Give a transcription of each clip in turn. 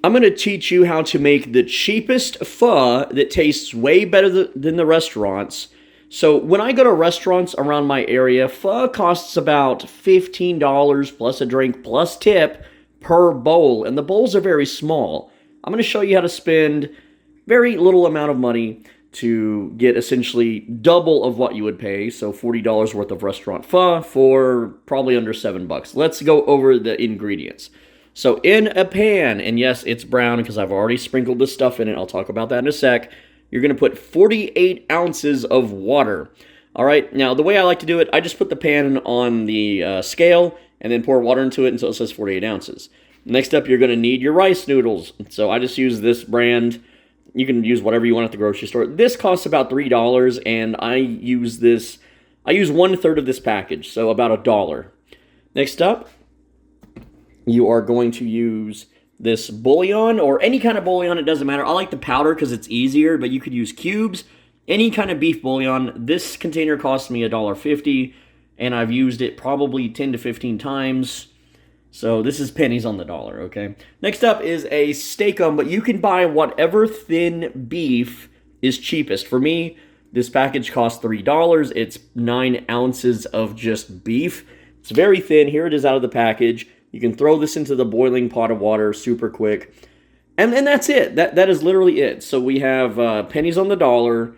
I'm going to teach you how to make the cheapest pho that tastes way better than the restaurants. So when I go to restaurants around my area, pho costs about $15 plus a drink plus tip per bowl, and the bowls are very small. I'm going to show you how to spend very little amount of money to get essentially double of what you would pay, so $40 worth of restaurant pho for probably under $7. Let's go over the ingredients. So in a pan, and yes, it's brown because I've already sprinkled the stuff in it. I'll talk about that in a sec. You're going to put 48 ounces of water. All right, now the way I like to do it, I just put the pan on the scale and then pour water into it until it says 48 ounces. Next up, you're going to need your rice noodles. So I just use this brand. You can use whatever you want at the grocery store. This costs about $3, and I use 1/3 of this package, so about $1. Next up, you are going to use this bouillon, or any kind of bouillon, it doesn't matter. I like the powder because it's easier, but you could use cubes. Any kind of beef bouillon. This container cost me $1.50, and I've used it probably 10 to 15 times. So this is pennies on the dollar, okay? Next up is a steakum, but you can buy whatever thin beef is cheapest. For me, this package costs $3. It's 9 ounces of just beef. It's very thin. Here it is out of the package. You can throw this into the boiling pot of water super quick. And that's it. That is literally it. So we have pennies on the dollar,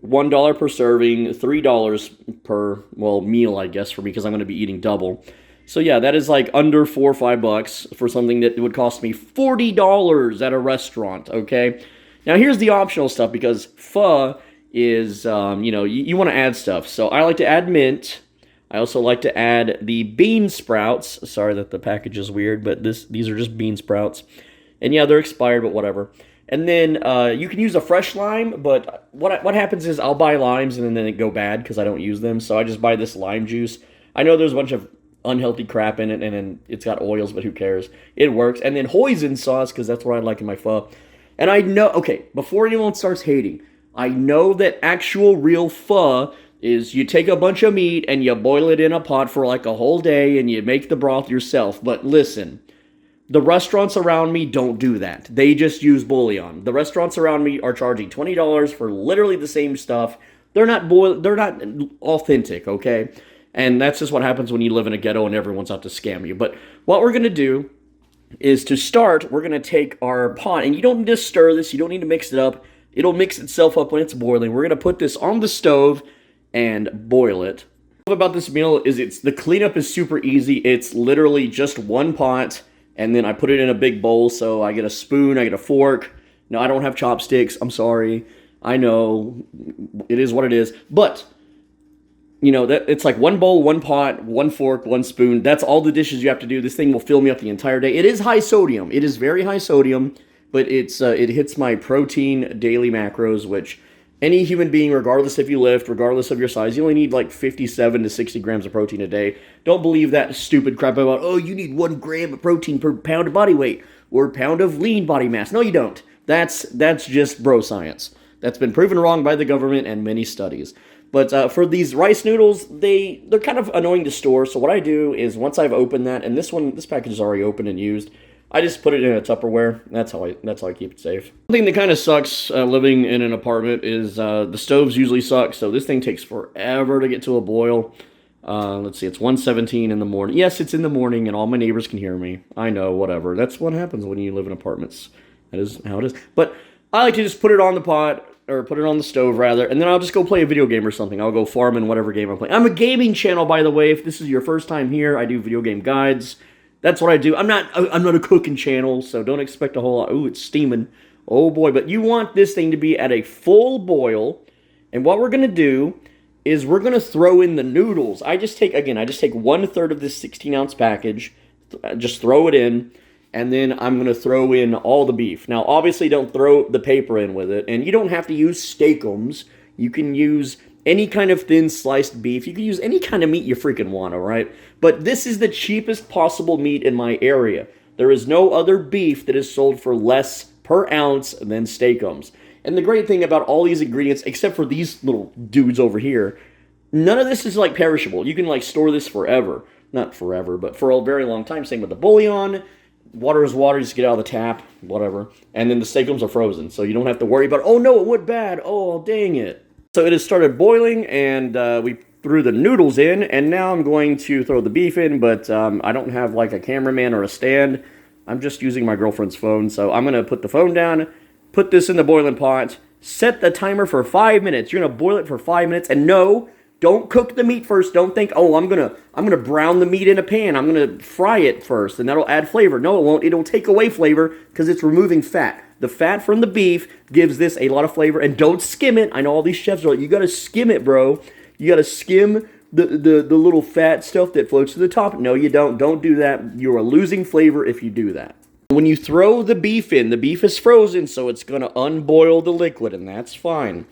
$1 per serving, $3 per, well, meal, I guess, for me, because I'm going to be eating double. So yeah, that is like under $4 or $5 for something that would cost me $40 at a restaurant, okay? Now here's the optional stuff, because pho is, you want to add stuff. So I like to add mint. I also like to add the bean sprouts. Sorry that the package is weird, but these are just bean sprouts. And yeah, they're expired, but whatever. And then you can use a fresh lime, but what happens is I'll buy limes and then they go bad because I don't use them. So I just buy this lime juice. I know there's a bunch of unhealthy crap in it, and then it's got oils, but who cares? It works. And then hoisin sauce, because that's what I like in my pho. And I know, okay, before anyone starts hating, I know that actual real pho is you take a bunch of meat and you boil it in a pot for like a whole day and you make the broth yourself. But listen, the restaurants around me don't do that. They just use bouillon. The restaurants around me are charging $20 for literally the same stuff. They're not authentic, okay? And that's just what happens when you live in a ghetto and everyone's out to scam you. But what we're going to do is, to start, we're going to take our pot. And you don't need to stir this. You don't need to mix it up. It'll mix itself up when it's boiling. We're going to put this on the stove and boil it. What I love about this meal is the cleanup is super easy. It's literally just one pot, and then I put it in a big bowl. So I get a spoon, I get a fork. No, I don't have chopsticks. I'm sorry. I know. It is what it is. But that it's like one bowl, one pot, one fork, one spoon. That's all the dishes you have to do. This thing will fill me up the entire day. It is high sodium. It is very high sodium, but it hits my protein daily macros, which any human being, regardless if you lift, regardless of your size, you only need like 57 to 60 grams of protein a day. Don't believe that stupid crap about, oh, you need 1 gram of protein per pound of body weight or pound of lean body mass. No, you don't. That's just bro science. That's been proven wrong by the government and many studies. But for these rice noodles, they're kind of annoying to store. So what I do is, once I've opened that, and this package is already open and used, I just put it in a Tupperware. That's how I keep it safe. One thing that kind of sucks living in an apartment is the stoves usually suck. So this thing takes forever to get to a boil. Let's see, it's 1:17 in the morning. Yes, it's in the morning, and all my neighbors can hear me. I know, whatever. That's what happens when you live in apartments. That is how it is. But I like to just put it on the pot, or put it on the stove, rather, and then I'll just go play a video game or something. I'll go farm in whatever game I'm playing. I'm a gaming channel, by the way. If this is your first time here, I do video game guides. That's what I do. I'm not a cooking channel, so don't expect a whole lot. Ooh, it's steaming. Oh, boy. But you want this thing to be at a full boil, and what we're going to do is we're going to throw in the noodles. I just take 1/3 of this 16-ounce package, just throw it in, and then I'm going to throw in all the beef. Now, obviously, don't throw the paper in with it. And you don't have to use steakums. You can use any kind of thin sliced beef. You can use any kind of meat you freaking want, all right? But this is the cheapest possible meat in my area. There is no other beef that is sold for less per ounce than steakums. And the great thing about all these ingredients, except for these little dudes over here, none of this is like perishable. You can like store this forever. Not forever, but for a very long time. Same with the bouillon. water is water, just get out of the tap, whatever. And then the steakums are frozen, so you don't have to worry about, oh no, it went bad, oh dang it. So it has started boiling, and we threw the noodles in, and now I'm going to throw the beef in, but I don't have like a cameraman or a stand. I'm just using my girlfriend's phone, so I'm going to put the phone down, put this in the boiling pot, set the timer for 5 minutes. You're going to boil it for 5 minutes, and no, don't cook the meat first. Don't think, oh, I'm gonna brown the meat in a pan. I'm gonna fry it first, and that'll add flavor. No, it won't. It'll take away flavor because it's removing fat. The fat from the beef gives this a lot of flavor, and don't skim it. I know all these chefs are like, you gotta skim it, bro. You gotta skim the little fat stuff that floats to the top. No, you don't. Don't do that. You are losing flavor if you do that. When you throw the beef in, the beef is frozen, so it's gonna unboil the liquid, and that's fine.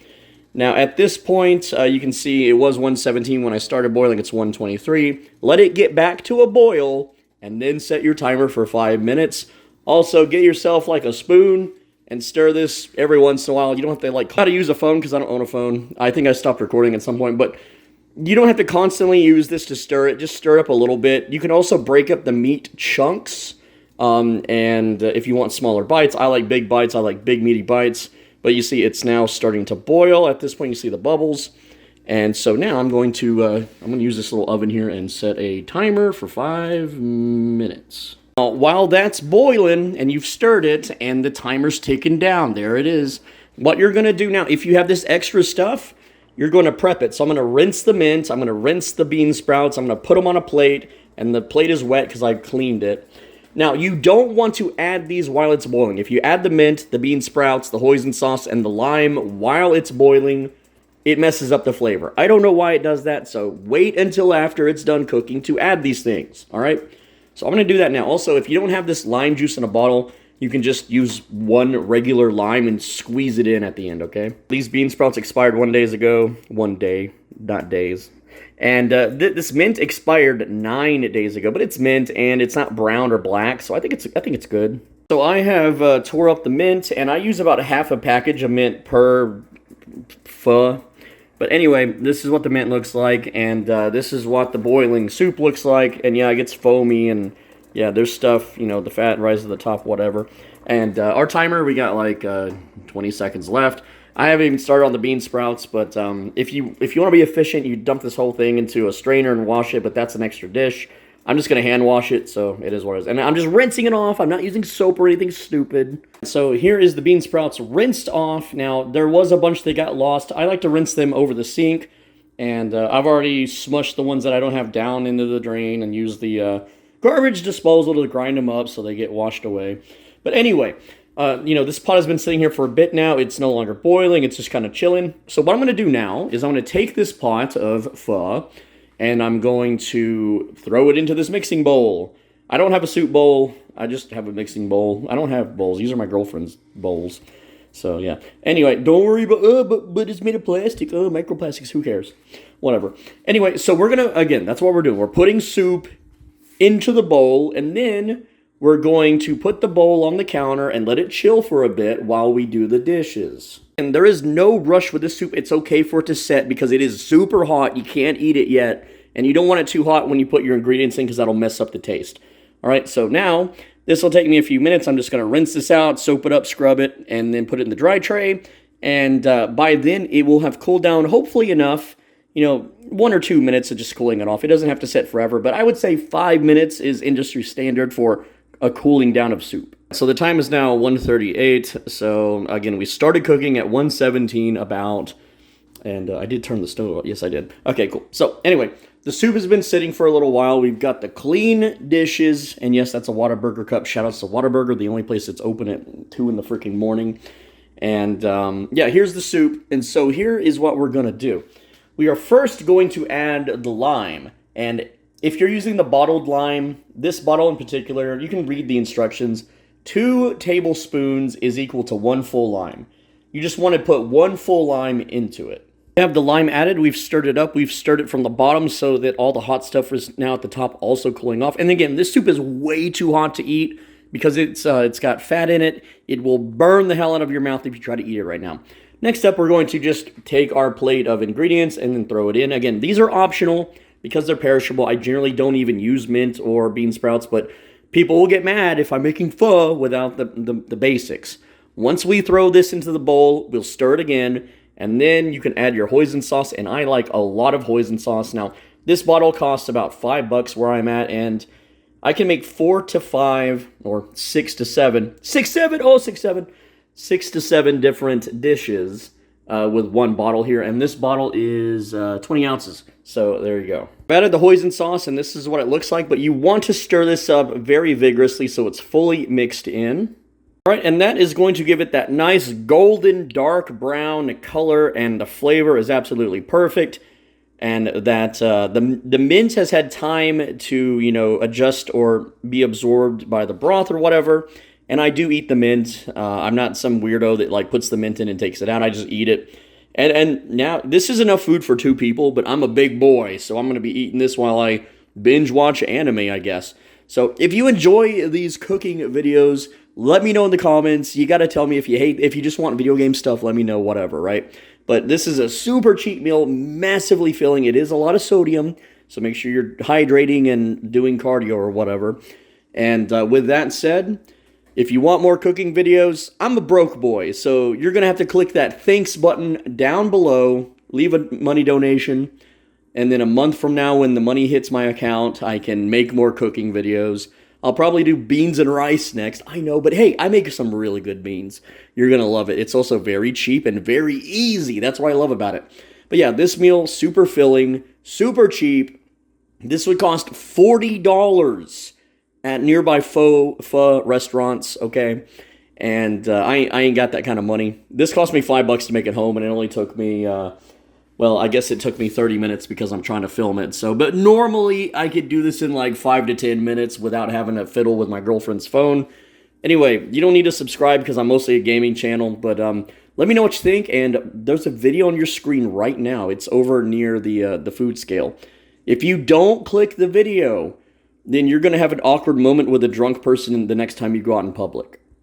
Now, at this point, you can see it was 117 when I started boiling. It's 123. Let it get back to a boil, and then set your timer for 5 minutes. Also, get yourself like a spoon and stir this every once in a while. You don't have to like how to use a phone because I don't own a phone. I think I stopped recording at some point, but you don't have to constantly use this to stir it. Just stir it up a little bit. You can also break up the meat chunks, and if you want smaller bites, I like big bites. I like big meaty bites. But you see, it's now starting to boil. At this point, you see the bubbles. And so now I'm going to use this little oven here and set a timer for 5 minutes. Now, while that's boiling and you've stirred it and the timer's ticking down, there it is. What you're going to do now, if you have this extra stuff, you're going to prep it. So I'm going to rinse the mint. I'm going to rinse the bean sprouts. I'm going to put them on a plate. And the plate is wet because I cleaned it. Now, you don't want to add these while it's boiling. If you add the mint, the bean sprouts, the hoisin sauce, and the lime while it's boiling, it messes up the flavor. I don't know why it does that, so wait until after it's done cooking to add these things, all right? So I'm going to do that now. Also, if you don't have this lime juice in a bottle, you can just use one regular lime and squeeze it in at the end, okay? These bean sprouts expired 1 day ago. 1 day, not days. And this mint expired 9 days ago, but it's mint and it's not brown or black, so I think it's good. So I have tore up the mint, and I use about half a package of mint per pho. But anyway, this is what the mint looks like, and this is what the boiling soup looks like. And yeah, it gets foamy, and yeah, there's stuff, you know, the fat rises to the top, whatever. And our timer, we got like 20 seconds left. I haven't even started on the bean sprouts, but if you want to be efficient, you dump this whole thing into a strainer and wash it, but that's an extra dish. I'm just going to hand wash it, so it is what it is. And I'm just rinsing it off. I'm not using soap or anything stupid. So here is the bean sprouts rinsed off. Now, there was a bunch that got lost. I like to rinse them over the sink, and I've already smushed the ones that I don't have down into the drain and use the garbage disposal to grind them up so they get washed away. But anyway, you know, this pot has been sitting here for a bit now. It's no longer boiling. It's just kind of chilling. So what I'm going to do now is I'm going to take this pot of pho, and I'm going to throw it into this mixing bowl. I don't have a soup bowl. I just have a mixing bowl. I don't have bowls. These are my girlfriend's bowls. So, yeah. Anyway, don't worry about, but it's made of plastic. Oh, microplastics, who cares? Whatever. Anyway, so we're going to, again, that's what we're doing. We're putting soup into the bowl, and then we're going to put the bowl on the counter and let it chill for a bit while we do the dishes. And there is no rush with this soup. It's okay for it to set because it is super hot. You can't eat it yet. And you don't want it too hot when you put your ingredients in because that'll mess up the taste. All right, so now this will take me a few minutes. I'm just going to rinse this out, soap it up, scrub it, and then put it in the dry tray. And by then, it will have cooled down hopefully enough, 1 or 2 minutes of just cooling it off. It doesn't have to set forever, but I would say 5 minutes is industry standard for a cooling down of soup. So the time is now 1:38. So again, we started cooking at 1:17 about, and I did turn the stove on. Yes, I did. Okay, cool. So anyway, the soup has been sitting for a little while. We've got the clean dishes, and yes, that's a Whataburger cup. Shout out to Whataburger, the only place that's open at 2 in the freaking morning. And yeah, here's the soup. And so here is what we're gonna do. We are first going to add the lime, and if you're using the bottled lime, this bottle in particular, you can read the instructions. 2 tablespoons is equal to 1 full lime. You just want to put 1 full lime into it. We have the lime added. We've stirred it up. We've stirred it from the bottom so that all the hot stuff is now at the top also cooling off. And again, this soup is way too hot to eat because it's got fat in it. It will burn the hell out of your mouth if you try to eat it right now. Next up, we're going to just take our plate of ingredients and then throw it in. Again, these are optional because they're perishable. I generally don't even use mint or bean sprouts, but people will get mad if I'm making pho without the basics. Once we throw this into the bowl, we'll stir it again, and then you can add your hoisin sauce, and I like a lot of hoisin sauce. Now, this bottle costs about $5 where I'm at, and I can make 4 to 5 or 6 to 7, 6 to 7 different dishes with one bottle here, and this bottle is 20 ounces. So there you go. I've added the hoisin sauce, and this is what it looks like, but you want to stir this up very vigorously so it's fully mixed in. All right, and that is going to give it that nice golden dark brown color, and the flavor is absolutely perfect. And that the mint has had time to, adjust or be absorbed by the broth or whatever. And I do eat the mint. I'm not some weirdo that like puts the mint in and takes it out. I just eat it. And now this is enough food for 2 people, but I'm a big boy, so I'm going to be eating this while I binge watch anime, I guess. So if you enjoy these cooking videos, let me know in the comments. You got to tell me if you just want video game stuff, let me know, whatever, right? But this is a super cheap meal, massively filling. It is a lot of sodium, so make sure you're hydrating and doing cardio or whatever. And with that said, if you want more cooking videos, I'm a broke boy, so you're going to have to click that thanks button down below, leave a money donation, and then a month from now when the money hits my account, I can make more cooking videos. I'll probably do beans and rice next, I know, but hey, I make some really good beans. You're going to love it. It's also very cheap and very easy. That's what I love about it. But yeah, this meal, super filling, super cheap. This would cost $40 at nearby pho restaurants, okay? And I ain't got that kind of money. This cost me $5 to make it home, and it only took me, well, I guess it took me 30 minutes because I'm trying to film it. So, but normally I could do this in like 5 to 10 minutes without having to fiddle with my girlfriend's phone. Anyway, you don't need to subscribe because I'm mostly a gaming channel, but let me know what you think, and there's a video on your screen right now. It's over near the food scale. If you don't click the video, then you're going to have an awkward moment with a drunk person the next time you go out in public.